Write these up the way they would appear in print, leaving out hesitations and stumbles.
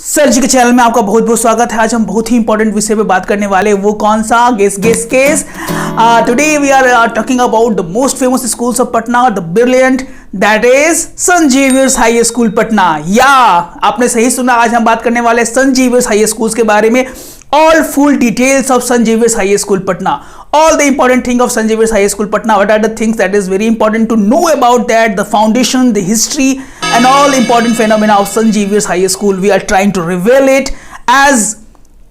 Sir जी के channel में आपका बहुत बहुत स्वागत है। आज हम बहुत ही इंपॉर्टेंट विषय पे बात करने वाले हैं। वो कौन सा? Guess guess case. Today we are talking about the most famous schools of Patna, the brilliant, that is saint Xavier's high school Patna. या आपने सही सुना, आज हम बात करने वाले हैं सेंट जेवियर्स हाई स्कूल के बारे में। All full details of St. Xavier's High School Patna, all the important thing of St. Xavier's High School Patna, what are the things that is very important to know about that, the foundation, the history and all important phenomena of St. Xavier's High School. We are trying to reveal it as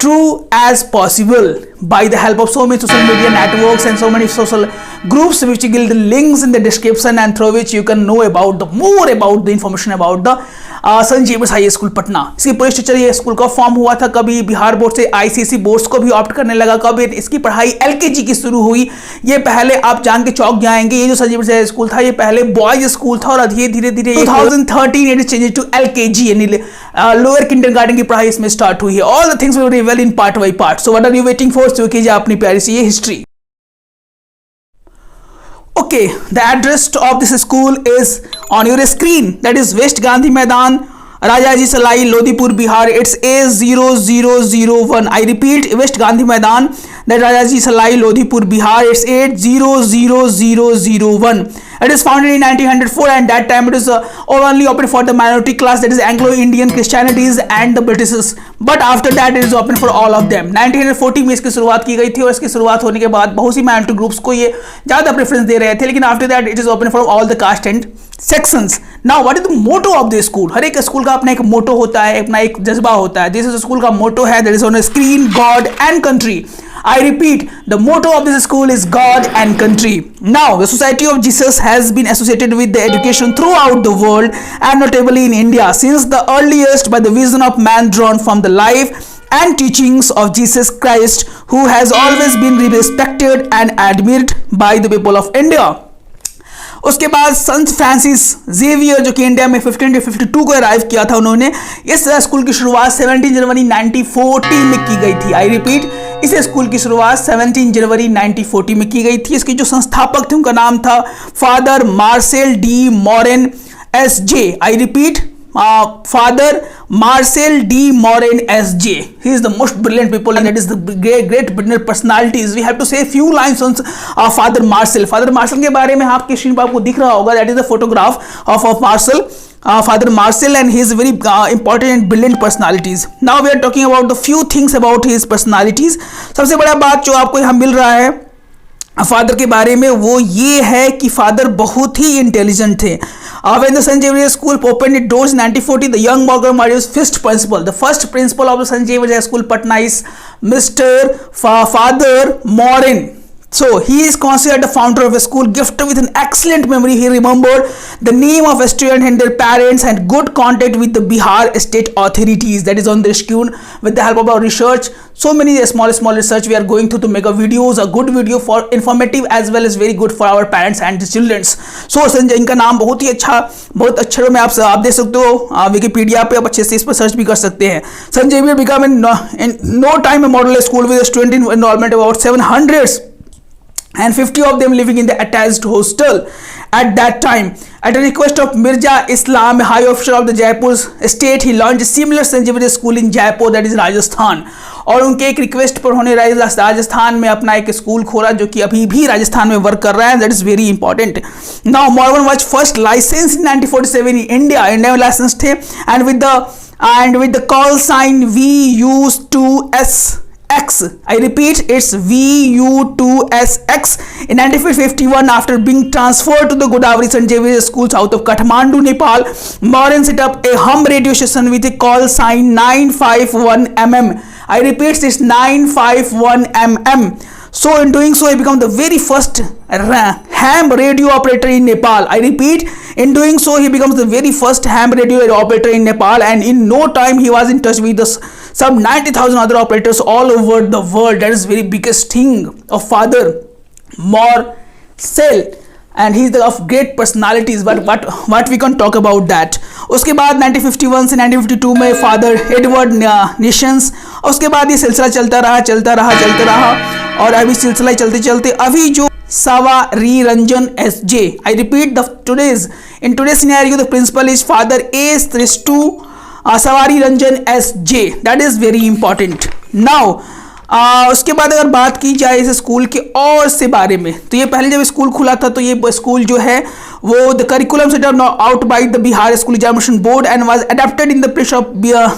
true as possible by the help of so many social media networks and so many social groups which will give the links in the description and through which you can know about the more about the information about the saint Xavier's high school Patna. इसकी पूरी structure, ये school का form हुआ था कभी Bihar board से ICSE boards को भी ऑप्ट करने लगा, कभी इसकी पढ़ाई एलकेजी की शुरू हुई। ये पहले आप जान के चौंक जाएंगे, ये जो सेंट जेवियर्स हाई स्कूल था ये पहले बॉयज स्कूल था और धीरे धीरे 2013 it is changed to LKG, यानी लोअर किंडरगार्टन की पढ़ाई इसमें स्टार्ट हुई है। All the things will be revealed in part by part. So what are you waiting for? शुरू कीजिए अपनी प्यारी सी ये history. Okay, the address of this school is on your screen. That is West Gandhi Maidan, Rajaji Salai, Lodhipur, Bihar. It's A0001. I repeat, West Gandhi Maidan, that Rajaji Salai, Lodhipur, Bihar. It's 800001. It is founded in 1904 and that time it is only open for the minority class, that is Anglo-Indian Christianities and the Britishes. But after that it is open for all of them. 1940 में इसकी शुरुआत की गई थी और इसकी शुरुआत होने के बाद बहुत सी minority groups को ये ज़्यादा प्रेफरेंस दे रहे थे, लेकिन after that it is open for all the caste and sections. Now what is the motto of the school? हर एक स्कूल का अपना एक मोटो होता है, अपना एक जज्बा होता है। जिस स्कूल का मोटो है that is on a screen, God and country. I repeat, the motto of this school is God and country. Now, the Society of Jesus has been associated with the education throughout the world and notably in India since the earliest by the vision of man drawn from the life and teachings of Jesus Christ, who has always been respected and admired by the people of India. उसके बाद संत Francis Xavier जो कि India में 1552 को arrive किया था, उन्होंने इस स्कूल की शुरुआत 17 जनवरी 1940 में की गई थी। आई रिपीट, इस स्कूल की शुरुआत 17 जनवरी 1940 में की गई थी। इसके जो संस्थापक थे उनका नाम था father Marcel D moraine S J. I repeat, Father Marcel D. Morin S.J. He is the most brilliant people and that is the great brilliant personalities. We have to say few lines on Father Marcel. Father Marcel के बारे में आपके screen पर आपको दिख रहा होगा, that is the photograph of Marcel, Father Marcel, and he is very important and brilliant personalities. Now we are talking about the few things about his personalities. सबसे बड़ा बात जो आपको यहाँ मिल रहा है फादर के बारे में वो ये है कि फादर बहुत ही इंटेलिजेंट थे। When the St. Xavier's School opened its doors in 1940, the young Morgan Marius first principal, the first principal of the St. Xavier's High School Patna is Mr. Father Morin. So he is considered the founder of a school, gifted with an excellent memory. He remembered the name of a student and their parents and good contact with the Bihar state authorities. That is on the screen. With the help of our research, so many small research we are going through to make a videos, a good video for informative as well as very good for our parents and the childrens. So Sanjay, इनका नाम बहुत ही अच्छा, बहुत अक्षरों में आप देख सकते हो विकिपीडिया पे, आप अच्छे से इस पर सर्च भी कर सकते हैं। St. Xavier became in no time a model school with a student enrollment about 700 and 50 of them living in the attached hostel at that time. At the request of Mirza Islam, high officer of the Jaipur state, he launched a similar St. Xavier's school in Jaipur, that is Rajasthan. और उनके एक request पर होने राजस्थान में अपना एक school खोला जो कि अभी भी राजस्थान में वर्क कर रहा है। That is very important. Now Morgan was first licence in 1947 in India में लाइसेंस थे and with the call sign VU2S X. I repeat, it's VU2SX. In 1951, after being transferred to the Godavari St. Xavier's School south of Kathmandu, Nepal, Morin set up a ham radio station with a call sign 951mm. I repeat, it's 951mm. So in doing so, he became the very first ham radio operator in Nepal. I repeat, in doing so, he becomes the very first ham radio operator in Nepal, and in no time he was in touch with some 90,000 other operators all over the world. That is very biggest thing of Father Marcel, and he is of great personalities. But what we can talk about that. उसके बाद 1951 से 1952 में father Edward निशंस, उसके बाद ये सिलसिला चलता रहा और अभी सिलसिला चलते अभी जो Savari Ranjan S.J. I repeat, in today's scenario, the principal is Father A. Sristu सवारी Ranjan SJ, that is very important. Now उसके बाद अगर बात की जाए इस स्कूल के और से बारे में, तो ये पहले जब स्कूल खुला था तो ये स्कूल जो है वो the curriculum set out by the Bihar school examination board and was adapted in the place of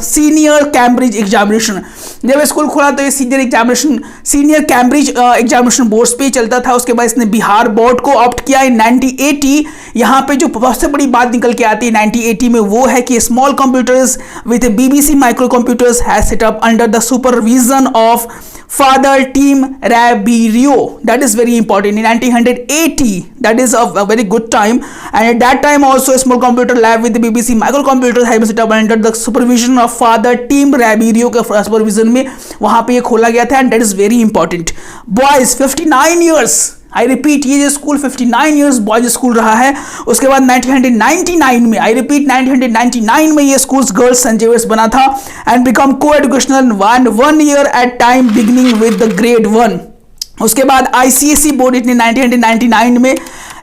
senior Cambridge examination. जब स्कूल खुला तो ये सीनियर कैम्ब्रिज एग्जामिनेशन बोर्ड्स पे चलता था। उसके बाद इसने बिहार बोर्ड को ऑप्ट किया इन 1980। यहाँ पे जो सबसे बड़ी बात निकल के आती है 1980 में वो है कि small computers with BBC micro computers has set up under the supervision of Father Tim Rabirio. That is very important. In 1980, that is a very good time. And at that time also a small computer lab with the BBC microcomputers has been set up under the supervision of Father Tim Rabirio के supervision में वहाँ पे ये खोला गया था। And that is very important. Boys 59 years. I repeat, ये जो स्कूल 59 ईयर्स बॉयज स्कूल रहा है। उसके बाद 1999 में, आई रिपीट 1999 में ये स्कूल गर्ल्स सेंट जेवियर्स बना था and become coeducational 1 year at time beginning with the grade 1। उसके बाद ICSE बोर्ड इसने 1999 में,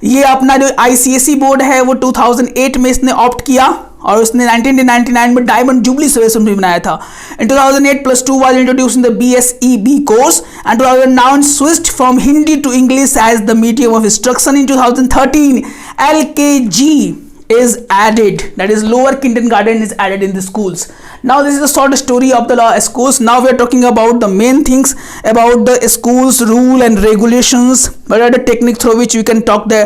ये अपना जो ICSE बोर्ड है वो 2008 में इसने ऑप्ट किया और उसने 1999 में डायमंड जुबली सेलेब्रेशन भी बनाया था। In 2008 +2 was introduced in the BSEB course and 2009 switched from Hindi to English as the medium of instruction. In 2013 LKG is added, that is lower kindergarten is added in the schools. Now this is the short story of the schools. Now we are talking about the main things about the schools rule and regulations. What are the techniques through which we can talk the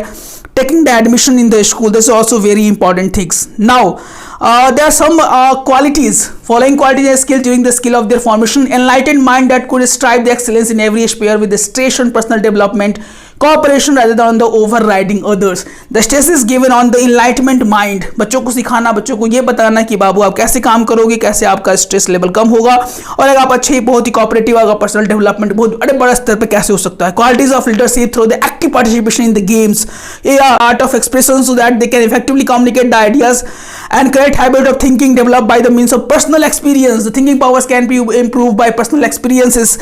taking the admission in the school? This is also very important things. Now there are some qualities, following qualities and skills during the skill of their formation: enlightened mind that could strive the excellence in every sphere with the stress on personal development, cooperation rather than on the overriding others. The stress is given on the enlightenment mind. बच्चों को सिखाना, बच्चों को ये बताना कि बाबू आप कैसे काम करोगे, कैसे आपका स्ट्रेस लेवल कम होगा और अगर आप अच्छे बहुत ही कोऑपरेटिव होगा, पर्सनल डेवलपमेंट बहुत बड़े स्तर पर कैसे हो सकता है। Qualities of leadership through the active participation in the games, art of expression so that they can effectively communicate the ideas and correct habit of thinking developed by the means of personal experience. The thinking powers can be improved by personal experiences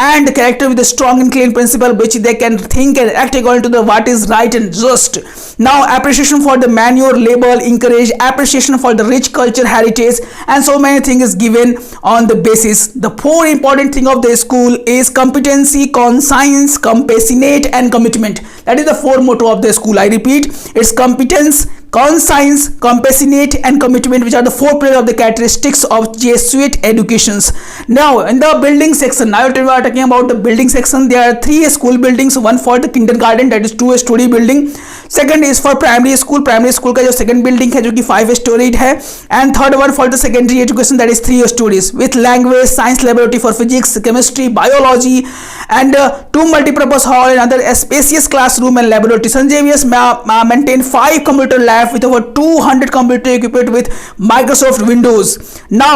and the character with a strong and clean principle which they can think and act according to the what is right and just. Now appreciation for the manual labor, encourage appreciation for the rich culture heritage and so many things is given on the basis. The four important thing of the school is competency, conscience, compassionate and commitment. That is the four motto of the school. I repeat, it's competence, conscience, compassionate and commitment, which are the four pillars of the characteristics of Jesuit educations. Now in the building section, now we are talking about the building section. There are 3 school buildings, one for the kindergarten, that is 2-story building. Second is for primary school का जो second building है जो कि 5-storied है, and third one for the secondary education, that is 3 stories with language, science laboratory for physics, chemistry, biology and 2 multipurpose hall and other spacious classroom and laboratory. St. Xavier's maintain 5 computer labs with over 200 computer equipped with Microsoft Windows. Now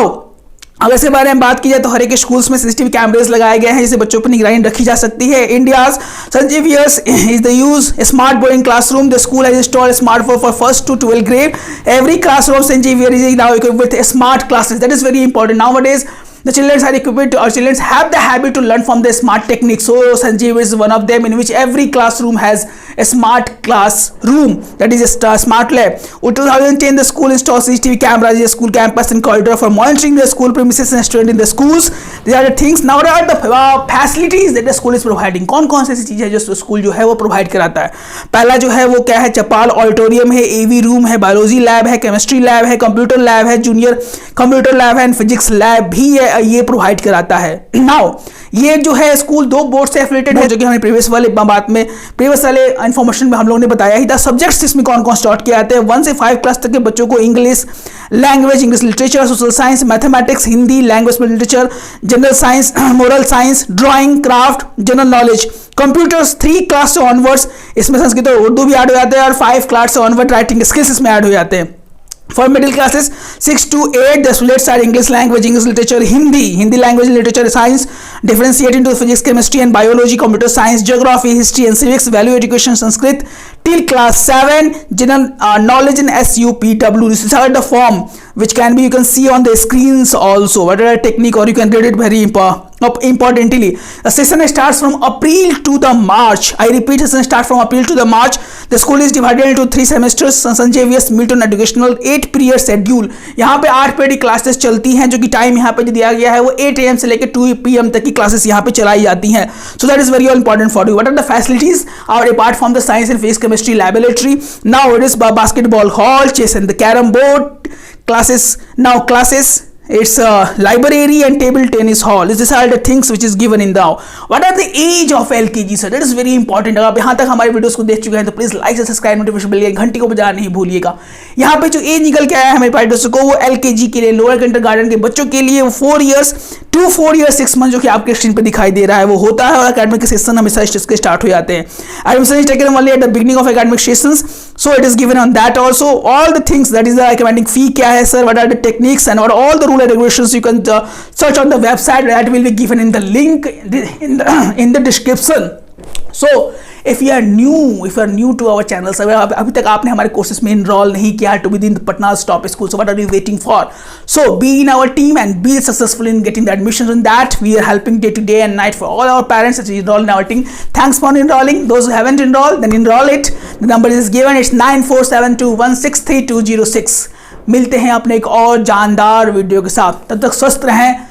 अगर इसके बारे में बात की जाए तो हर एक schools में सीसीटीवी कैमरेज लगाए गए हैं जिससे बच्चों पर निगरानी रखी जा सकती है। India's saint Xavier's is the use smart boarding classroom. The school has installed smartphone for 1st to 12th grade. Every classroom of St. Xavier is now equipped with smart classes. That is very important nowadays. The children are equipped or children have the habit to learn from the smart techniques. So St. Xavier is one of them in which every classroom has a smart classroom, that is a smart lab. In 2010 the school installed CCTV cameras in the school campus and corridor for monitoring the school premises and students in the schools. These are the things. Now what are the facilities that the school is providing? कौन कौन सी ऐसी चीज़ है जो school जो है वो provide कराता है? पहला जो है वो क्या है, चपाल ऑडिटोरियम है, AV रूम है, बायोलॉजी लैब है, केमिस्ट्री लैब है, कंप्यूटर लैब है, जूनियर कंप्यूटर लैब है एंड फिजिक्स लैब भी है, ये प्रोवाइड कराता है। नाउ ये जो है स्कूल 2 बोर्ड से एफिलेटेड है जो कि हमने प्रीवियस वाले इंफॉर्मेशन में हम लोगों ने बताया ही था। सब्जेक्ट्स इसमें कौन कौन स्टार्ट किए जाते हैं, 1 से 5 क्लास तक के बच्चों को English language, English literature, social science, mathematics, Hindi language में literature, general science, moral science, drawing, craft, general knowledge. Computers 3 class से ऑनवर्ड्स, इसमें संस्कृत और उर्दू भी ऐड हो जाते हैं और 5 क्लास से ऑनवर्ड राइटिंग स्किल्स इसमें ऐड हो जाते हैं। For middle classes 6 to 8 the students are English language, English literature, Hindi language, literature, science, differentiate into physics, chemistry and biology, computer science, geography, history and civics, value education, Sanskrit till class 7, general knowledge in SUPW. This is the form which can be, you can see on the screens also, whatever technique, or you can read it very importantly. The session starts from April to the March. I repeat, session starts from April to the March. The school is divided into 3 semesters. Son Xavier's Milton educational 8 period schedule, यहाँ पे 8 period classes चलती हैं, जो कि time यहाँ पे जो दिया गया है वो 8 AM से लेकर 2 PM तक की क्लासेस यहाँ पे चलाई जाती हैं। So that is very important for you. What are the facilities और apart from the science and physics chemistry laboratory, now it is basketball hall, chess and the carrom board classes. Now classes, it's a library and table tennis hall. These are the things which is given in the. What are the age of LKG sir? That is very important. अगर आप यहाँ तक हमारे videos को देख चुके हैं तो please like subscribe notification bell घंटी को बजाना नहीं भूलिएगा। यहाँ पे जो एज निकल के आया है हमारे पार्टियों को, वो LKG के लिए, लोअर किंडरगार्टन के बच्चों के लिए वो 4 years to 4 years 6 months जो कि आपके स्क्रीन पे दिखाई दे रहा है वो होता है। और एकेडमिक सेशन हमेशा इसके स्टार्ट हो जाते हैं। Admission is taken only at the beginning of academic sessions, so it is given on that also all the things, that is the recommending fee क्या है sir, what are the techniques and all the rule and regulations you can search on the website that will be given in the link in the description. So if you are new to our channel, so अभी तक आपने हमारे courses में enrol नहीं किया to within the Patna's top school, so what are you waiting for? So be in our team and be successful in getting the admissions in that. We are helping day to day and night for all our parents to enroll in our team. Thanks for enrolling. Those who haven't enrolled, then enroll it. The number is given. It's 9472163206. मिलते हैं अपने एक और जानदार video के साथ, तब तक स्वस्थ रहें,